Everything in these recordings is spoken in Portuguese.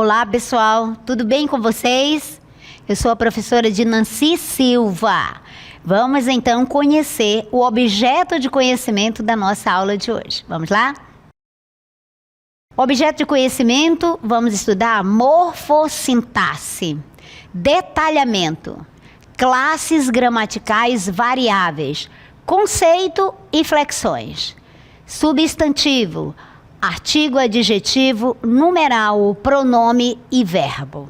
Olá, pessoal, tudo bem com vocês? Eu sou a professora Dinancy Silva. Vamos então conhecer o objeto de conhecimento da nossa aula de hoje. Vamos lá? Objeto de conhecimento, vamos estudar morfossintaxe, detalhamento, classes gramaticais variáveis, conceito e flexões, substantivo, artigo, adjetivo, numeral, pronome e verbo.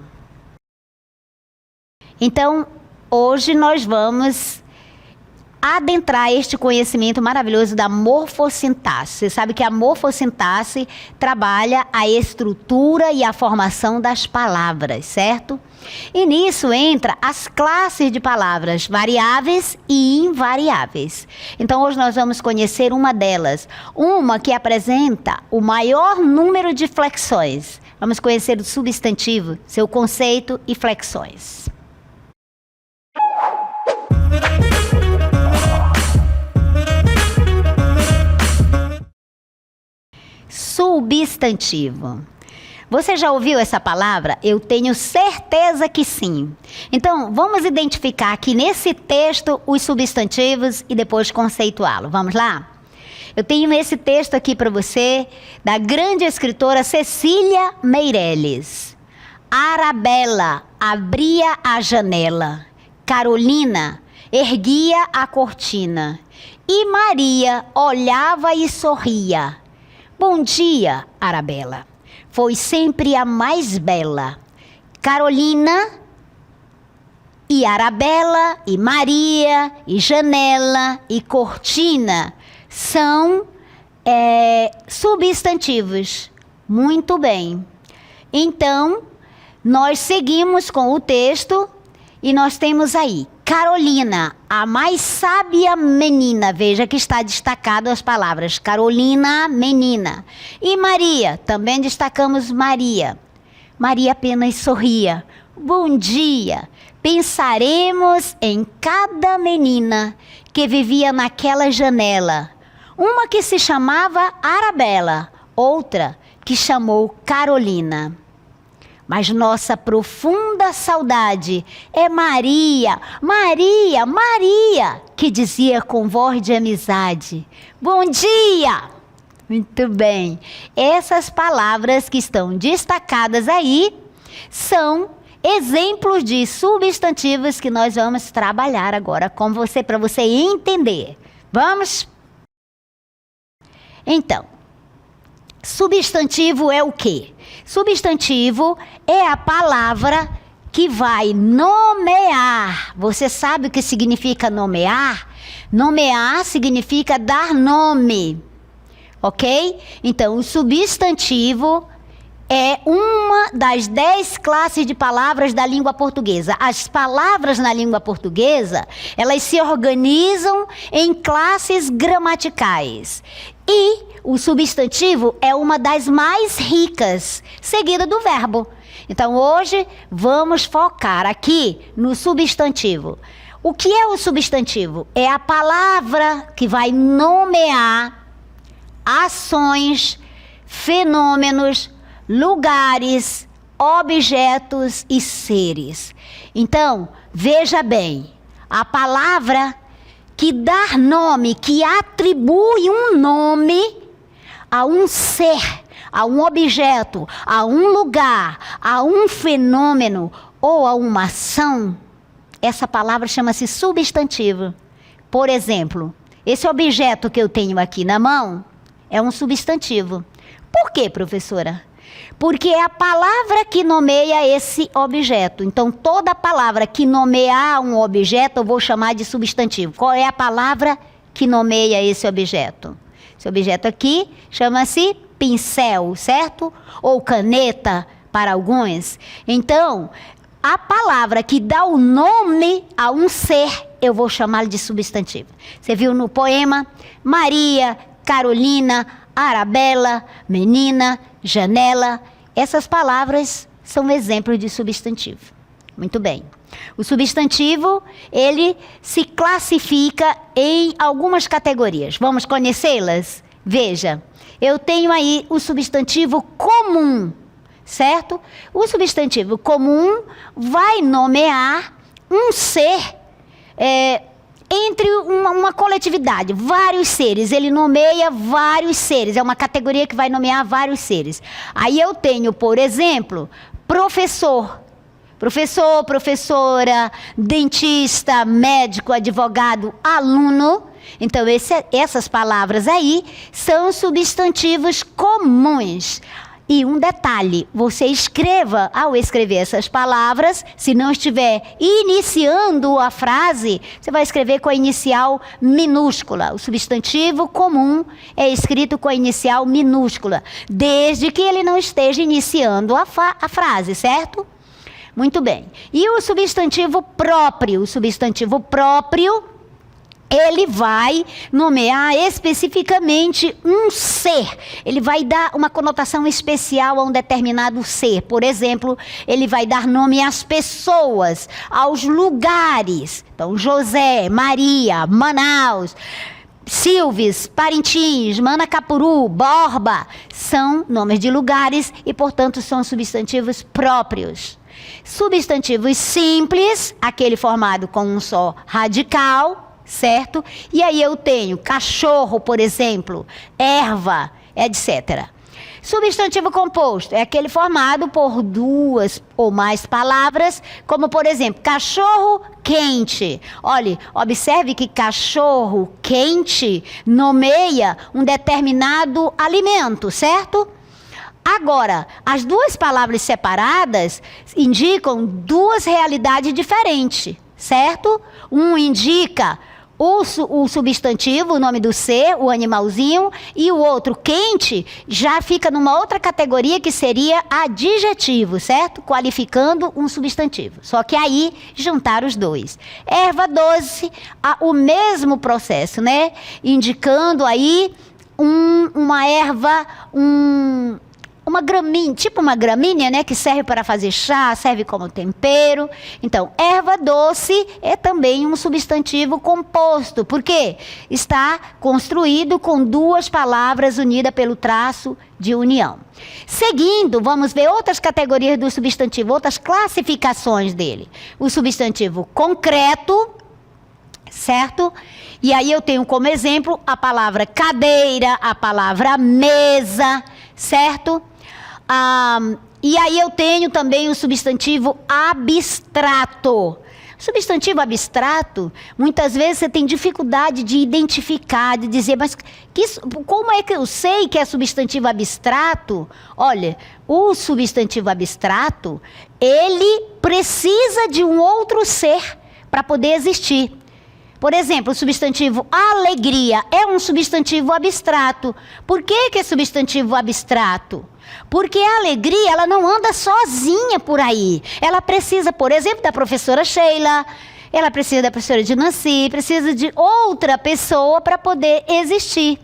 Então, hoje nós vamos adentrar este conhecimento maravilhoso da morfossintaxe. Você sabe que a morfossintaxe trabalha a estrutura e a formação das palavras, certo? E nisso entra as classes de palavras variáveis e invariáveis. Então hoje nós vamos conhecer uma delas, uma que apresenta o maior número de flexões. Vamos conhecer o substantivo, seu conceito e flexões. Substantivo. Você já ouviu essa palavra? Eu tenho certeza que sim. Então, vamos identificar aqui nesse texto os substantivos e depois conceituá-lo. Vamos lá? Eu tenho esse texto aqui para você, da grande escritora Cecília Meirelles. Arabella abria a janela. Carolina erguia a cortina. E Maria olhava e sorria. Bom dia, Arabella. Foi sempre a mais bela. Carolina e Arabella e Maria e janela e cortina são substantivos. Muito bem. Então, nós seguimos com o texto e nós temos aí Carolina, a mais sábia menina. Veja que está destacado as palavras Carolina, menina. E Maria, também destacamos Maria. Maria apenas sorria. Bom dia. Pensaremos em cada menina que vivia naquela janela. Uma que se chamava Arabella, outra que chamou Carolina. Mas nossa profunda saudade é Maria, Maria, Maria, que dizia com voz de amizade. Bom dia! Muito bem. Essas palavras que estão destacadas aí são exemplos de substantivos que nós vamos trabalhar agora com você, para você entender. Vamos? Então, substantivo é o quê? Substantivo é a palavra que vai nomear. Você sabe o que significa nomear? Nomear significa dar nome, ok? Então, o substantivo é uma das 10 classes de palavras da língua portuguesa. As palavras na língua portuguesa, elas se organizam em classes gramaticais. E o substantivo é uma das mais ricas, seguida do verbo. Então, hoje, vamos focar aqui no substantivo. O que é o substantivo? É a palavra que vai nomear ações, fenômenos, lugares, objetos e seres. Então, veja bem, a palavra que dá nome, que atribui um nome a um ser, a um objeto, a um lugar, a um fenômeno ou a uma ação, essa palavra chama-se substantivo. Por exemplo, esse objeto que eu tenho aqui na mão é um substantivo. Por quê, professora? Porque é a palavra que nomeia esse objeto. Então, toda palavra que nomear um objeto, eu vou chamar de substantivo. Qual é a palavra que nomeia esse objeto? Esse objeto aqui chama-se pincel, certo? Ou caneta, para alguns. Então, a palavra que dá o nome a um ser, eu vou chamar de substantivo. Você viu no poema? Maria, Carolina, Arabella, menina, janela. Essas palavras são exemplos de substantivo. Muito bem. O substantivo, ele se classifica em algumas categorias. Vamos conhecê-las? Veja, eu tenho aí o substantivo comum. certo? O substantivo comum vai nomear um ser entre uma coletividade, vários seres. Ele nomeia vários seres, é uma categoria que vai nomear vários seres. Aí eu tenho, por exemplo, professor, professora, dentista, médico, advogado, aluno. Então, essas palavras aí são substantivos comuns. E um detalhe, você escreva, ao escrever essas palavras, se não estiver iniciando a frase, você vai escrever com a inicial minúscula. O substantivo comum é escrito com a inicial minúscula, desde que ele não esteja iniciando a frase, certo? Muito bem. E o substantivo próprio? O substantivo próprio, ele vai nomear especificamente um ser. Ele vai dar uma conotação especial a um determinado ser. Por exemplo, ele vai dar nome às pessoas, aos lugares. Então, José, Maria, Manaus, Silves, Parintins, Manacapuru, Borba, são nomes de lugares e, portanto, são substantivos próprios. Substantivos simples, aquele formado com um só radical, certo? E aí eu tenho cachorro, por exemplo, erva, etc. Substantivo composto é aquele formado por duas ou mais palavras, como por exemplo, cachorro quente. Olhe, observe que cachorro quente nomeia um determinado alimento, certo? Agora, as duas palavras separadas indicam duas realidades diferentes, certo? Um indica o substantivo, o nome do ser, o animalzinho, e o outro, quente, já fica numa outra categoria que seria adjetivo, certo? Qualificando um substantivo. Só que aí, juntar os dois. Erva doce, o mesmo processo, né? Indicando aí uma erva, uma gramínea, tipo uma gramínea, né, que serve para fazer chá, serve como tempero. Então, erva doce é também um substantivo composto, porque está construído com duas palavras unidas pelo traço de união. Seguindo, vamos ver outras categorias do substantivo, outras classificações dele. O substantivo concreto, certo? E aí eu tenho como exemplo a palavra cadeira, a palavra mesa, certo? E aí eu tenho também o substantivo abstrato. Substantivo abstrato, muitas vezes você tem dificuldade de identificar, de dizer, mas como é que eu sei que é substantivo abstrato? Olha, o substantivo abstrato, ele precisa de um outro ser para poder existir. Por exemplo, o substantivo alegria é um substantivo abstrato. Por que é substantivo abstrato? Porque a alegria, ela não anda sozinha por aí. Ela precisa, por exemplo, da professora Sheila, ela precisa da professora de Nancy, precisa de outra pessoa para poder existir.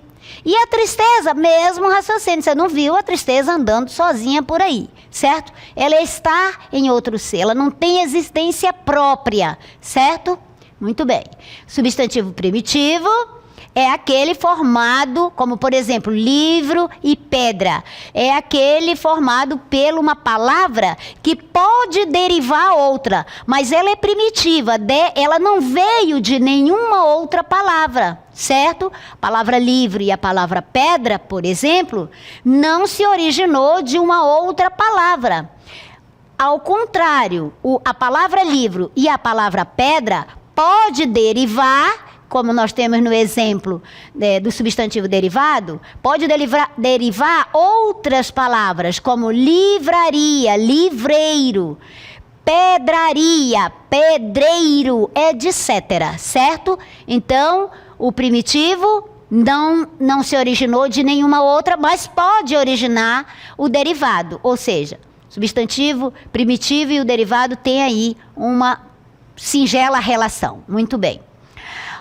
E a tristeza, mesmo raciocínio, você não viu a tristeza andando sozinha por aí, certo? Ela está em outro ser, ela não tem existência própria, certo? Muito bem. Substantivo primitivo é aquele formado, como por exemplo, livro e pedra. É aquele formado por uma palavra que pode derivar outra, mas ela é primitiva, ela não veio de nenhuma outra palavra, certo? A palavra livro e a palavra pedra, por exemplo, não se originou de uma outra palavra. Ao contrário, a palavra livro e a palavra pedra pode derivar, como nós temos no exemplo do substantivo derivado, pode derivar outras palavras, como livraria, livreiro, pedraria, pedreiro, etc. Certo? Então, o primitivo não se originou de nenhuma outra, mas pode originar o derivado. Ou seja, substantivo, primitivo e o derivado têm aí uma singela relação. Muito bem.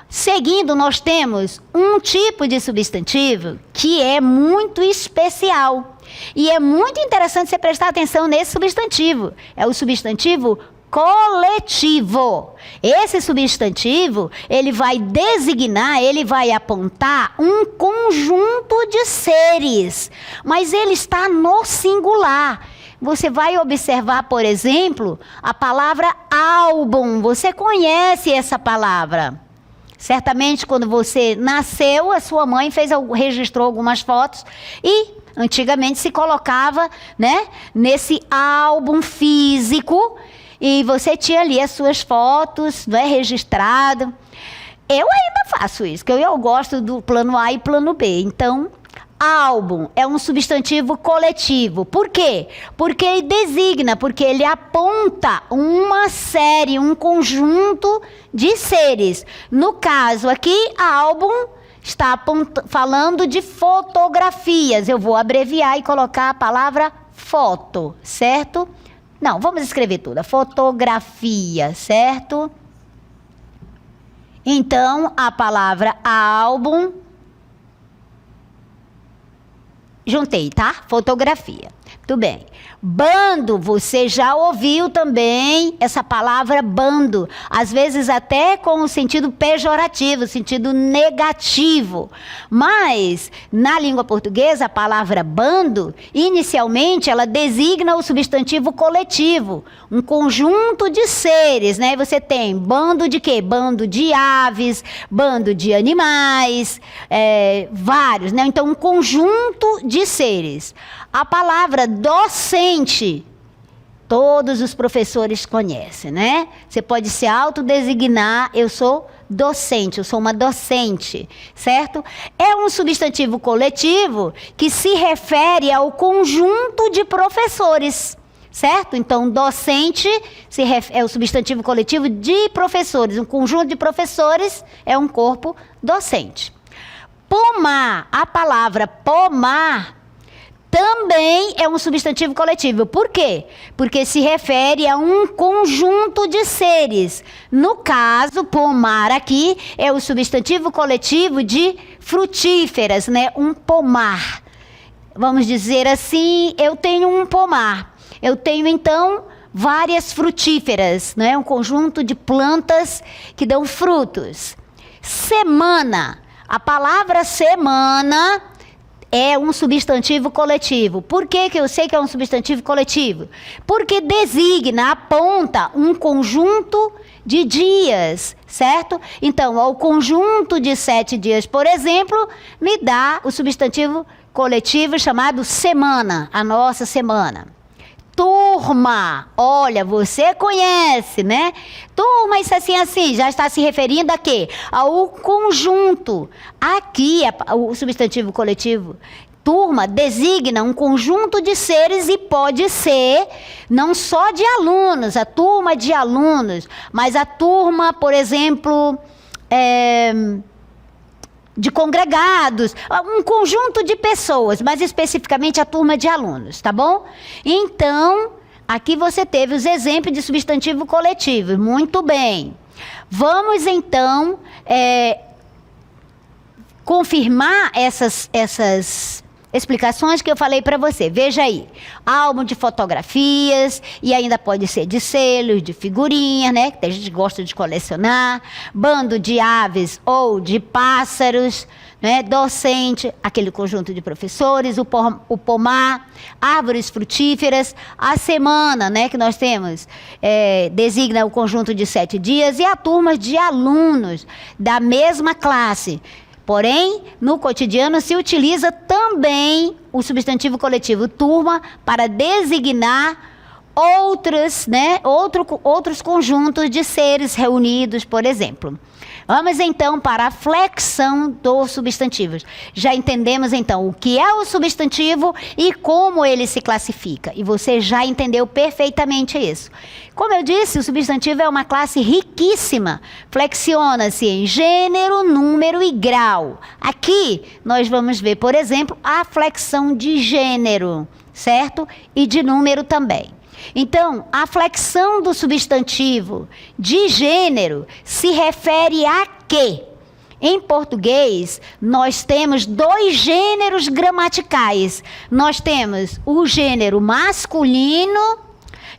Seguindo, nós temos um tipo de substantivo que é muito especial. E é muito interessante você prestar atenção nesse substantivo. É o substantivo coletivo. Esse substantivo, ele vai designar, ele vai apontar um conjunto de seres. Mas ele está no singular. você vai observar, por exemplo, a palavra álbum. Você conhece essa palavra. Certamente, quando você nasceu, a sua mãe registrou algumas fotos e antigamente se colocava, né, nesse álbum físico e você tinha ali as suas fotos, né, registrado. Eu ainda faço isso, que eu gosto do plano A e plano B. Então, álbum é um substantivo coletivo. Por quê? Porque ele designa, porque ele aponta uma série, um conjunto de seres. No caso aqui, álbum está falando de fotografias. Eu vou abreviar e colocar a palavra foto, certo? Não, vamos escrever tudo. Fotografia, certo? Então, a palavra álbum, juntei, tá? Fotografia. Muito bem. Bando, você já ouviu também essa palavra bando. Às vezes até com o sentido pejorativo, sentido negativo. Mas, na língua portuguesa, a palavra bando, inicialmente, ela designa o substantivo coletivo. Um conjunto de seres, né? Você tem bando de quê? Bando de aves, bando de animais, vários, né? Então, um conjunto de seres. A palavra docente, todos os professores conhecem, né? Você pode se autodesignar, eu sou docente, eu sou uma docente, certo? É um substantivo coletivo que se refere ao conjunto de professores, certo? Então, docente é o substantivo coletivo de professores. Um conjunto de professores é um corpo docente. Pomar, a palavra pomar também é um substantivo coletivo. Por quê? Porque se refere a um conjunto de seres. No caso, pomar aqui é o substantivo coletivo de frutíferas, né? Um pomar. Vamos dizer assim, eu tenho um pomar. Eu tenho, então, várias frutíferas, né? Um conjunto de plantas que dão frutos. Semana. A palavra semana é um substantivo coletivo. Por que eu sei que é um substantivo coletivo? Porque designa, aponta um conjunto de dias, certo? Então, o conjunto de 7 dias, por exemplo, me dá o substantivo coletivo chamado semana, a nossa semana. Turma, olha, você conhece, né? Turma, isso assim, já está se referindo a quê? Ao conjunto. Aqui, o substantivo coletivo, turma, designa um conjunto de seres e pode ser não só de alunos, a turma de alunos, mas a turma, por exemplo, de congregados, um conjunto de pessoas, mas especificamente a turma de alunos, tá bom? Então, aqui você teve os exemplos de substantivo coletivo, muito bem. Vamos então confirmar essas explicações que eu falei para você. Veja aí, álbum de fotografias, e ainda pode ser de selos, de figurinhas, né? Que a gente gosta de colecionar, bando de aves ou de pássaros, né? Docente, aquele conjunto de professores, o pomar, árvores frutíferas, a semana, né? Que nós temos, designa o conjunto de 7 dias, e a turma de alunos da mesma classe. Porém, no cotidiano se utiliza também o substantivo coletivo turma para designar outros conjuntos de seres reunidos, por exemplo. Vamos então para a flexão dos substantivos. Já entendemos então o que é o substantivo e como ele se classifica. E você já entendeu perfeitamente isso. Como eu disse, o substantivo é uma classe riquíssima. Flexiona-se em gênero, número e grau. Aqui nós vamos ver, por exemplo, a flexão de gênero, certo? E de número também. Então, a flexão do substantivo de gênero se refere a quê? Em português, nós temos 2 gêneros gramaticais. Nós temos o gênero masculino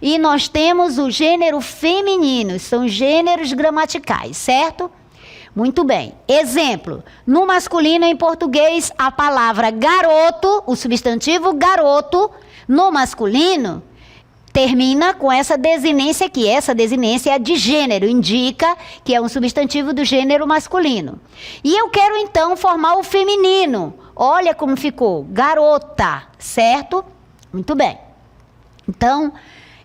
e nós temos o gênero feminino. São gêneros gramaticais, certo? Muito bem. Exemplo, no masculino, em português, a palavra garoto, o substantivo garoto, no masculino, termina com essa desinência aqui. Essa desinência é de gênero, indica que é um substantivo do gênero masculino. E eu quero então formar o feminino. Olha como ficou, garota, certo? Muito bem. Então,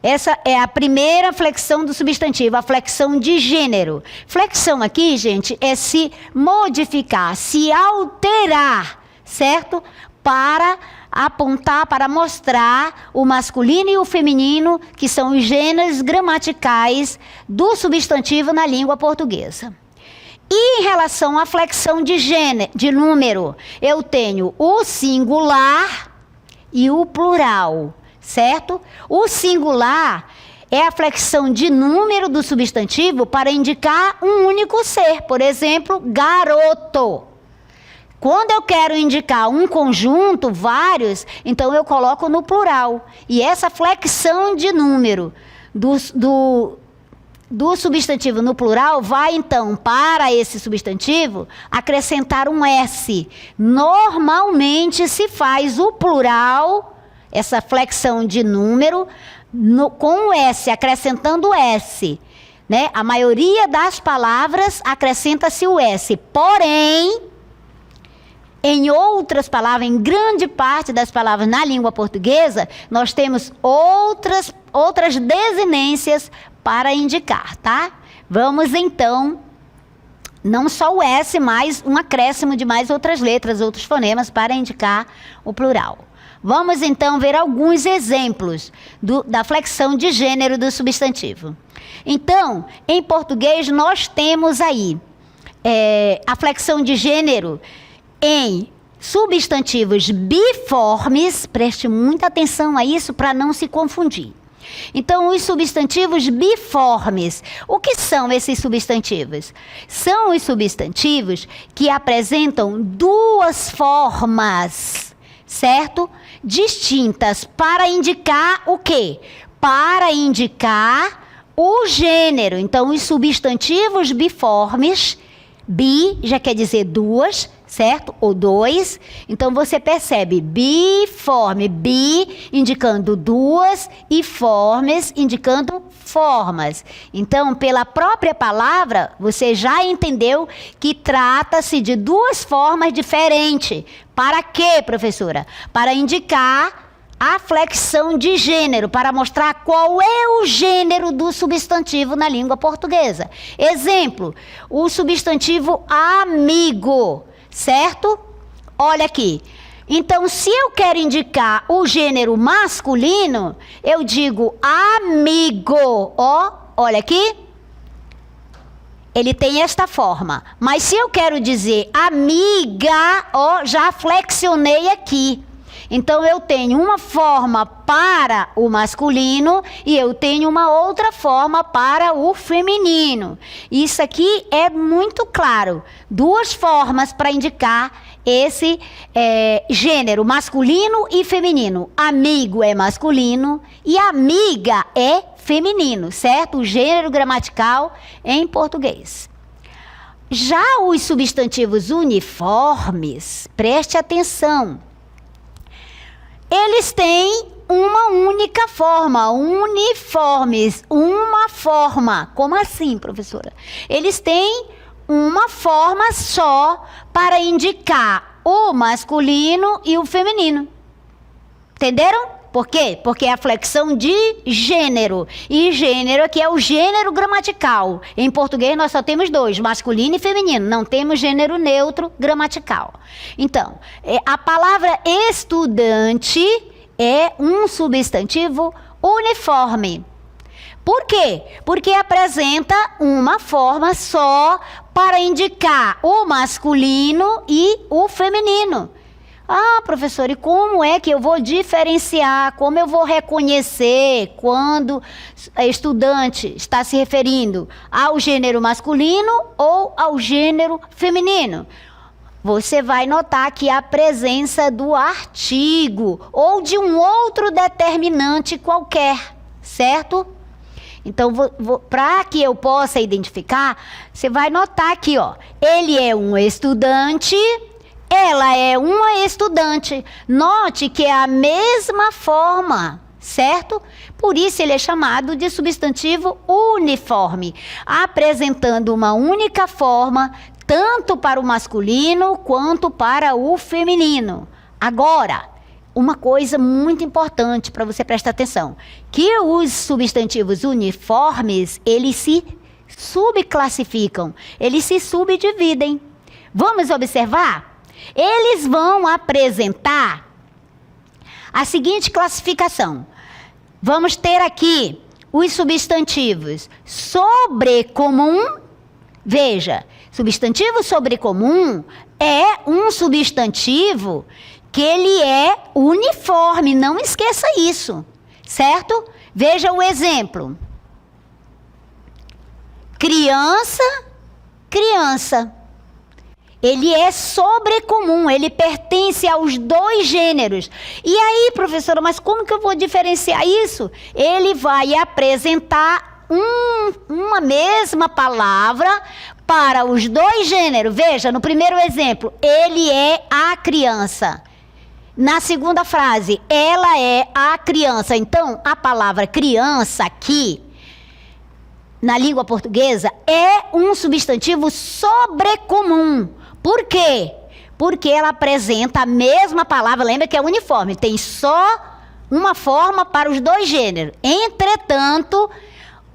essa é a primeira flexão do substantivo, a flexão de gênero. Flexão aqui, gente, é se modificar, se alterar, certo? Para apontar, para mostrar o masculino e o feminino, que são os gêneros gramaticais do substantivo na língua portuguesa. E em relação à flexão de gênero, de número, eu tenho o singular e o plural, certo? O singular é a flexão de número do substantivo para indicar um único ser. Por exemplo, garoto. Quando eu quero indicar um conjunto, vários, então eu coloco no plural. E essa flexão de número do substantivo no plural vai, então, para esse substantivo, acrescentar um S. Normalmente se faz o plural, essa flexão de número, com o S, acrescentando o S. Né? A maioria das palavras acrescenta-se o S. Porém, em outras palavras, em grande parte das palavras na língua portuguesa, nós temos outras desinências para indicar, tá? Vamos então, não só o S, mas um acréscimo de mais outras letras, outros fonemas para indicar o plural. Vamos então ver alguns exemplos da flexão de gênero do substantivo. Então, em português nós temos aí a flexão de gênero em substantivos biformes. Preste muita atenção a isso para não se confundir. Então, os substantivos biformes. O que são esses substantivos? São os substantivos que apresentam duas formas, certo? Distintas, para indicar o quê? Para indicar o gênero. Então, os substantivos biformes, bi já quer dizer duas, certo? Ou dois. Então, você percebe biforme, bi indicando duas e formes indicando formas. Então, pela própria palavra, você já entendeu que trata-se de duas formas diferentes. Para quê, professora? Para indicar a flexão de gênero, para mostrar qual é o gênero do substantivo na língua portuguesa. Exemplo, o substantivo amigo, certo? Olha aqui. Então, se eu quero indicar o gênero masculino, eu digo amigo. Ó, olha aqui. Ele tem esta forma. Mas se eu quero dizer amiga, ó, já flexionei aqui. Então, eu tenho uma forma para o masculino e eu tenho uma outra forma para o feminino. Isso aqui é muito claro. Duas formas para indicar esse gênero masculino e feminino. Amigo é masculino e amiga é feminino, certo? O gênero gramatical em português. Já os substantivos uniformes, preste atenção. Eles têm uma única forma, uniformes, uma forma. Como assim, professora? Eles têm uma forma só para indicar o masculino e o feminino. Entenderam? Por quê? Porque é a flexão de gênero. E gênero aqui é o gênero gramatical. Em português nós só temos dois, masculino e feminino. Não temos gênero neutro gramatical. Então, a palavra estudante é um substantivo uniforme. Por quê? Porque apresenta uma forma só para indicar o masculino e o feminino. Ah, professor, e como é que eu vou diferenciar, como eu vou reconhecer quando estudante está se referindo ao gênero masculino ou ao gênero feminino? Você vai notar aqui a presença do artigo ou de um outro determinante qualquer, certo? Então, para que eu possa identificar, você vai notar aqui, ó, ele é um estudante, ela é uma estudante. Note que é a mesma forma, certo? Por isso ele é chamado de substantivo uniforme, apresentando uma única forma, tanto para o masculino quanto para o feminino. Agora, uma coisa muito importante para você prestar atenção, que os substantivos uniformes, eles se subclassificam, eles se subdividem. Vamos observar? Eles vão apresentar a seguinte classificação. Vamos ter aqui os substantivos sobrecomum. Veja, substantivo sobrecomum é um substantivo que ele é uniforme, não esqueça isso, certo? Veja o exemplo. Criança, criança. Ele é sobrecomum, ele pertence aos dois gêneros. E aí, professora, mas como que eu vou diferenciar isso? Ele vai apresentar uma mesma palavra para os dois gêneros. Veja, no primeiro exemplo, ele é a criança. Na segunda frase, ela é a criança. Então, a palavra criança aqui, na língua portuguesa, é um substantivo sobrecomum. Por quê? Porque ela apresenta a mesma palavra, lembra que é uniforme, tem só uma forma para os dois gêneros. Entretanto,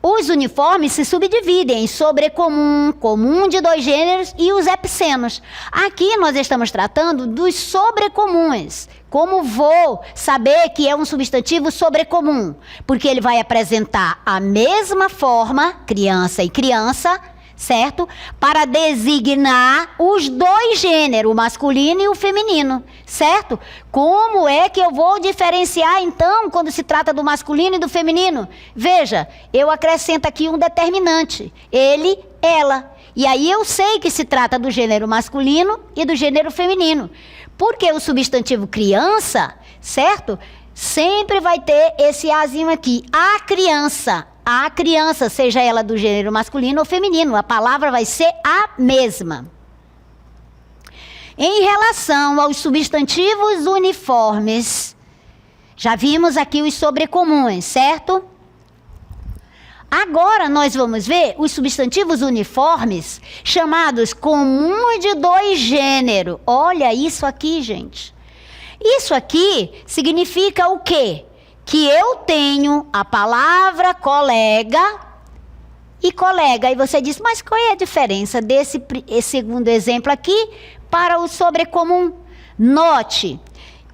os uniformes se subdividem em sobrecomum, comum de dois gêneros e os epicenos. Aqui nós estamos tratando dos sobrecomuns. Como vou saber que é um substantivo sobrecomum? Porque ele vai apresentar a mesma forma, criança e criança, certo? Para designar os dois gêneros, o masculino e o feminino, certo? Como é que eu vou diferenciar, então, quando se trata do masculino e do feminino? Veja, eu acrescento aqui um determinante, ele, ela. E aí eu sei que se trata do gênero masculino e do gênero feminino. Porque o substantivo criança, certo? Sempre vai ter esse azinho aqui, a criança. A criança, seja ela do gênero masculino ou feminino, a palavra vai ser a mesma. Em relação aos substantivos uniformes, já vimos aqui os sobrecomuns, certo? Agora nós vamos ver os substantivos uniformes, chamados comum de dois gêneros. Olha isso aqui, gente. Isso aqui significa o quê? Que eu tenho a palavra colega e colega. E você diz, mas qual é a diferença desse segundo exemplo aqui para o sobrecomum? Note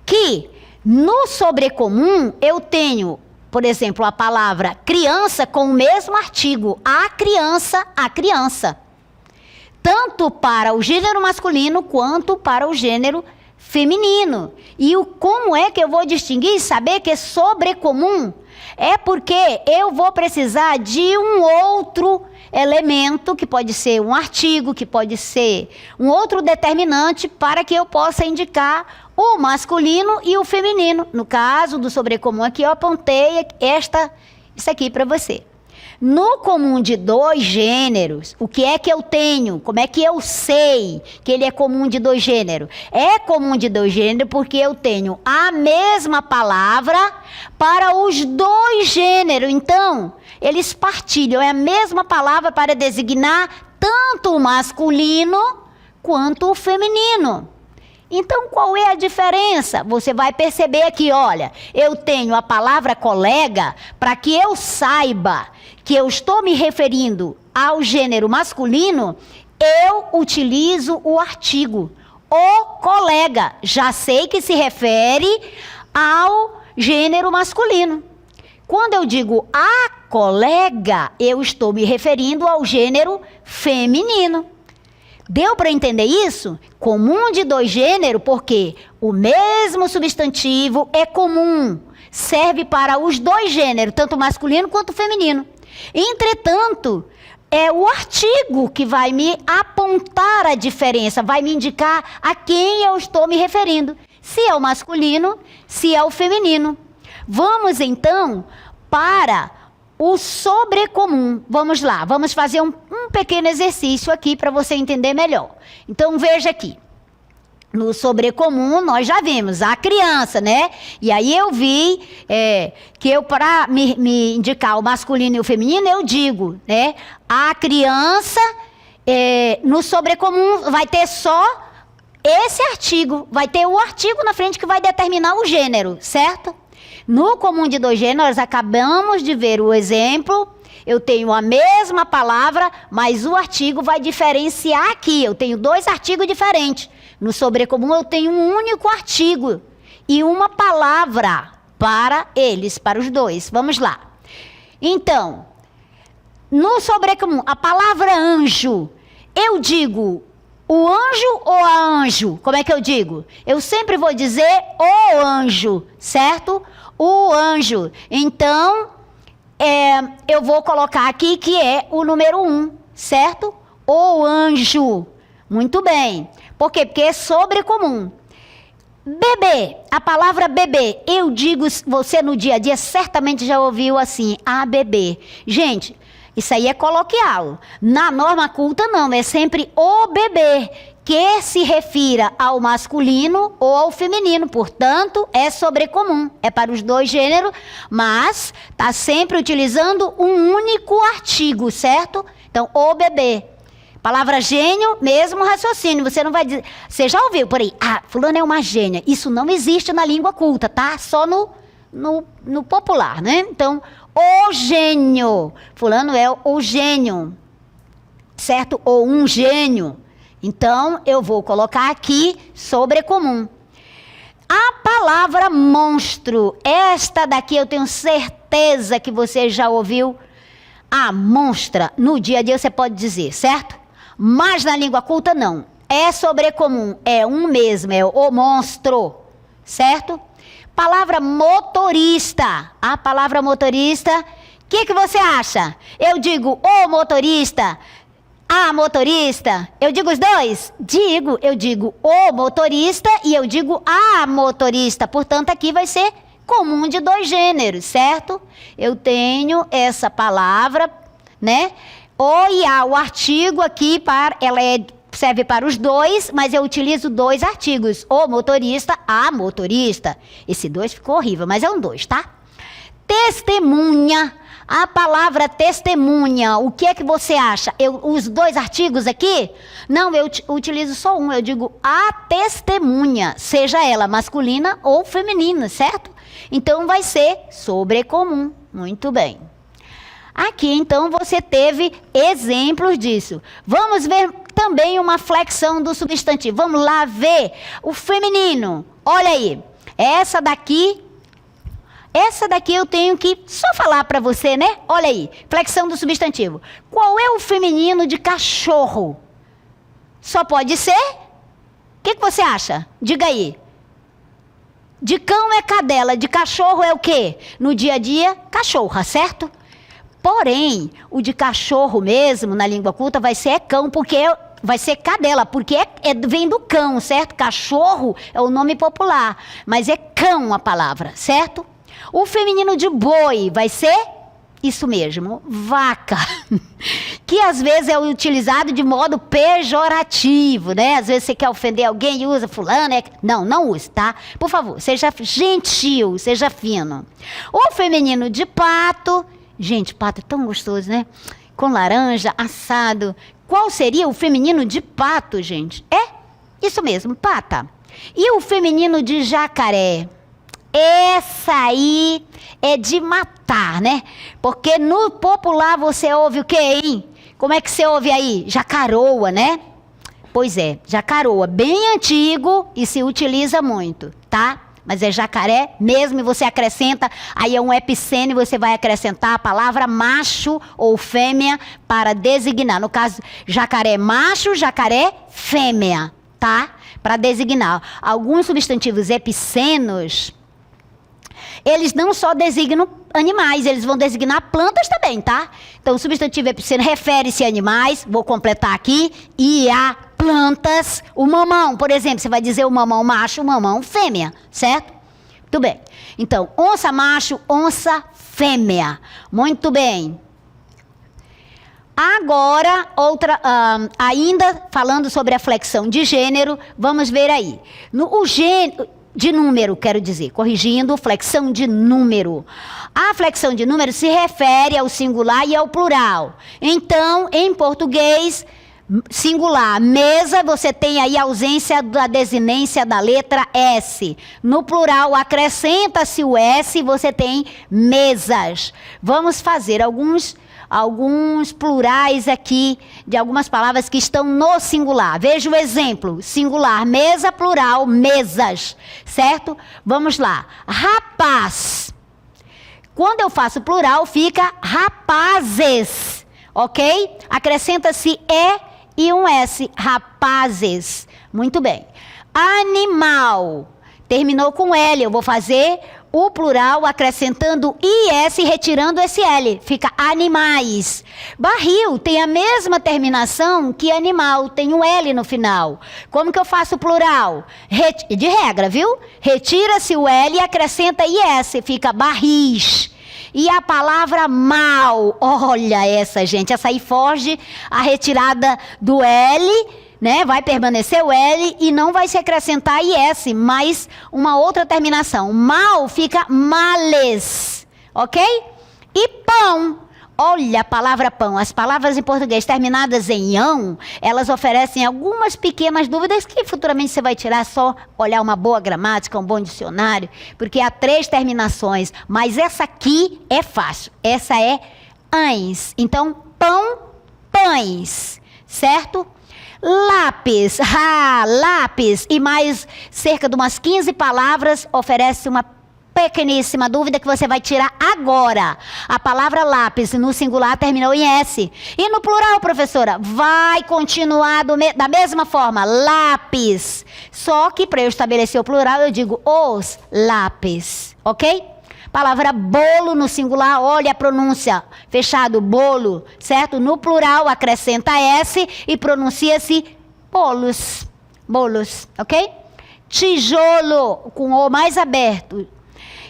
que no sobrecomum eu tenho, por exemplo, a palavra criança com o mesmo artigo, a criança. Tanto para o gênero masculino quanto para o gênero feminino. E como é que eu vou distinguir e saber que é sobrecomum? É porque eu vou precisar de um outro elemento, que pode ser um artigo, que pode ser um outro determinante, para que eu possa indicar o masculino e o feminino. No caso do sobrecomum aqui, eu apontei isso aqui para você. No comum de dois gêneros, o que é que eu tenho? Como é que eu sei que ele é comum de dois gêneros? É comum de dois gêneros porque eu tenho a mesma palavra para os dois gêneros. Então, eles partilham, é a mesma palavra para designar tanto o masculino quanto o feminino. Então, qual é a diferença? Você vai perceber aqui, olha, eu tenho a palavra colega para que eu saiba que eu estou me referindo ao gênero masculino, eu utilizo o artigo, o colega. Já sei que se refere ao gênero masculino. Quando eu digo a colega, eu estou me referindo ao gênero feminino. Deu para entender isso? Comum de dois gêneros, porque o mesmo substantivo é comum, serve para os dois gêneros, tanto masculino quanto feminino. Entretanto, é o artigo que vai me apontar a diferença, vai me indicar a quem eu estou me referindo, se é o masculino, se é o feminino. Vamos então para o sobrecomum. Vamos lá, vamos fazer um pequeno exercício aqui para você entender melhor. Então veja aqui. No sobrecomum, nós já vimos a criança, né? E aí eu vi que eu, para me indicar o masculino e o feminino, eu digo, né? A criança, no sobrecomum, vai ter só esse artigo. Vai ter o artigo na frente que vai determinar o gênero, certo? No comum de dois gêneros, acabamos de ver o exemplo. Eu tenho a mesma palavra, mas o artigo vai diferenciar aqui. Eu tenho dois artigos diferentes. No sobrecomum eu tenho um único artigo e uma palavra para eles, para os dois. Vamos lá. Então, no sobrecomum, a palavra anjo, eu digo o anjo ou a anjo? Como é que eu digo? Eu sempre vou dizer o anjo, certo? O anjo. Então, eu vou colocar aqui que é o número 1, certo? O anjo. Muito bem. Por quê? Porque é sobrecomum. Bebê, a palavra bebê, eu digo, você no dia a dia certamente já ouviu assim, a bebê. Gente, isso aí é coloquial. Na norma culta não, é sempre o bebê, que se refira ao masculino ou ao feminino. Portanto, é sobrecomum, é para os dois gêneros, mas está sempre utilizando um único artigo, certo? Então, o bebê. Palavra gênio, mesmo raciocínio. Você não vai dizer... Você já ouviu por aí? Ah, fulano é uma gênia. Isso não existe na língua culta, tá? Só no popular, né? Então, o gênio. Fulano é o gênio. Certo? Ou um gênio. Então, eu vou colocar aqui sobrecomum. A palavra monstro. Esta daqui eu tenho certeza que você já ouviu. A monstra. No dia a dia você pode dizer, certo? Mas na língua culta não. É sobrecomum, é um mesmo, é o monstro, certo? Palavra motorista. A palavra motorista, o que você acha? Eu digo o motorista, a motorista, eu digo os dois? Digo, eu digo o motorista e eu digo a motorista. Portanto, aqui vai ser comum de dois gêneros, certo? Eu tenho essa palavra, né? O e a, o artigo aqui, serve para os dois, mas eu utilizo dois artigos. O motorista, a motorista. Esse dois ficou horrível, mas é um dois, tá? Testemunha. A palavra testemunha, o que é que você acha? Os dois artigos aqui? Não, eu utilizo só um. Eu digo a testemunha, seja ela masculina ou feminina, certo? Então vai ser sobrecomum. Muito bem. Aqui, então, você teve exemplos disso. Vamos ver também uma flexão do substantivo. Vamos lá ver o feminino. Olha aí. Essa daqui eu tenho que só falar para você, né? Olha aí. Flexão do substantivo. Qual é o feminino de cachorro? Só pode ser? O que você acha? Diga aí. De cão é cadela, de cachorro é o quê? No dia a dia, cachorra, certo? Porém, o de cachorro mesmo, na língua culta, vai ser cão, porque vai ser cadela, porque vem do cão, certo? Cachorro é o nome popular, mas é cão a palavra, certo? O feminino de boi vai ser isso mesmo, vaca, que às vezes é utilizado de modo pejorativo, né? Às vezes você quer ofender alguém e usa fulano, não use, tá? Por favor, seja gentil, seja fino. O feminino de pato, gente, pato é tão gostoso, né? Com laranja, assado. Qual seria o feminino de pato, gente? Isso mesmo, pata. E o feminino de jacaré? Essa aí é de matar, né? Porque no popular você ouve o quê, hein? Como é que você ouve aí? Jacaroa, né? Pois é, jacaroa, bem antigo e se utiliza muito, tá? Mas é jacaré mesmo e você acrescenta, aí é um epicene, você vai acrescentar a palavra macho ou fêmea para designar. No caso, jacaré macho, jacaré fêmea, tá? Para designar. Alguns substantivos epicenos, eles não só designam animais, eles vão designar plantas também, tá? Então, o substantivo epiceno refere-se a animais, vou completar aqui, e a plantas. O mamão, por exemplo, você vai dizer o mamão macho, o mamão fêmea, certo? Muito bem. Então, onça macho, onça fêmea. Muito bem. Agora, ainda falando sobre a flexão de gênero, vamos ver aí. De número, quero dizer, corrigindo, flexão de número. A flexão de número se refere ao singular e ao plural. Então, em português, singular, mesa, você tem aí a ausência da desinência da letra S. No plural, acrescenta-se o S, você tem mesas. Vamos fazer alguns plurais aqui de algumas palavras que estão no singular. Veja o exemplo. Singular, mesa, plural, mesas. Certo? Vamos lá. Rapaz. Quando eu faço plural, fica rapazes. Ok? Acrescenta-se e um S. Rapazes. Muito bem. Animal. Terminou com L. Eu vou fazer o plural acrescentando IS e retirando esse L. Fica animais. Barril tem a mesma terminação que animal. Tem um L no final. Como que eu faço o plural? De regra, viu? Retira-se o L e acrescenta IS. Fica barris. E a palavra mal. Olha essa, gente. Essa aí foge a retirada do L, né? Vai permanecer o L e não vai se acrescentar IS, mas uma outra terminação. Mal fica males, ok? E pão. Olha a palavra pão. As palavras em português terminadas em ão, elas oferecem algumas pequenas dúvidas que futuramente você vai tirar só olhar uma boa gramática, um bom dicionário, porque há 3 terminações, mas essa aqui é fácil. Essa é ães. Então, pão, pães, certo? Lápis, lápis, e mais cerca de umas 15 palavras oferece uma pequeníssima dúvida que você vai tirar agora. A palavra lápis no singular terminou em S. E no plural, professora, vai continuar da mesma forma, lápis. Só que para eu estabelecer o plural, eu digo os lápis, ok? Palavra bolo no singular, olha a pronúncia, fechado, bolo, certo? No plural, acrescenta S e pronuncia-se bolos, bolos, ok? Tijolo, com O mais aberto.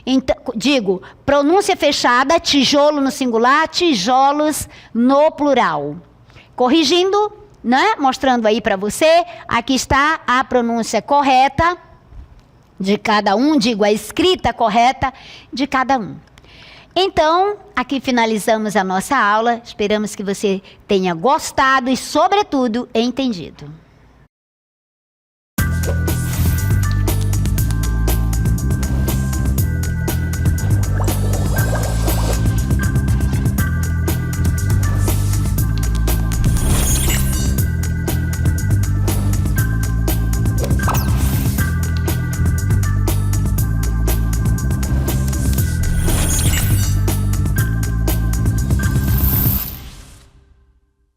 Então, digo, pronúncia fechada, tijolo no singular, tijolos no plural. Corrigindo, né? Mostrando aí para você, aqui está a pronúncia correta de cada um, digo, a escrita correta de cada um. Então, aqui finalizamos a nossa aula. Esperamos que você tenha gostado e, sobretudo, entendido.